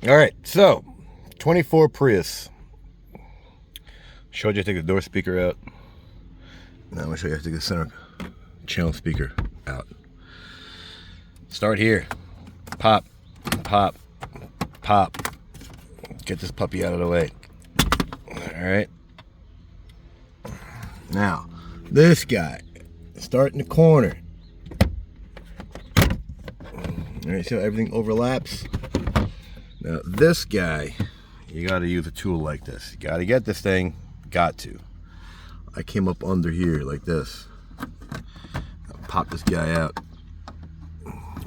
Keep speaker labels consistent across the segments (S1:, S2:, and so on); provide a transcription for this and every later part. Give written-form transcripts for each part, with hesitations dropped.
S1: All right, so 24 Prius. Showed you how to take the door speaker out. Now I'm gonna show you how to take the center channel speaker out. Start here. Pop, pop, pop. Get this puppy out of the way. All right. Now, this guy. Start in the corner. All right, see how everything overlaps? Now, this guy, you got to use a tool like this. You got to get this thing. Got to. I came up under here like this. I'll pop this guy out.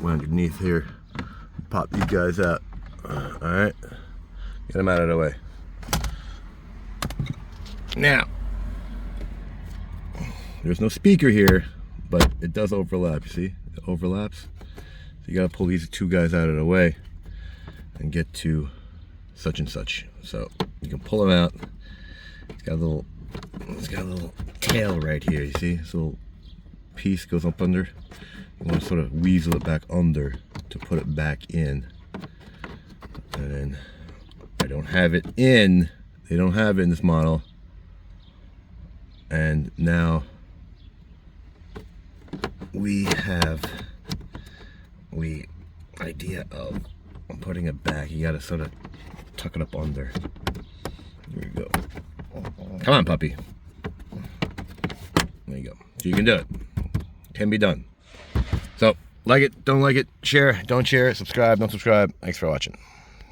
S1: Went underneath here. Pop these guys out. Alright. Get them out of the way. Now, there's no speaker here, but it does overlap. You see? It overlaps. So you got to pull these two guys out of the way and get to such and such. So you can pull them out. It's got a little tail right here. You see, this little piece goes up under. You want to sort of weasel it back under to put it back in. And then I don't have it in. They don't have it in this model. And now we have idea of putting it back. You gotta sort of tuck it up under. There you go. Come on, puppy. There you go. So you can do it. Can be done. So, like it, don't like it, share, don't share, subscribe, don't subscribe. Thanks for watching.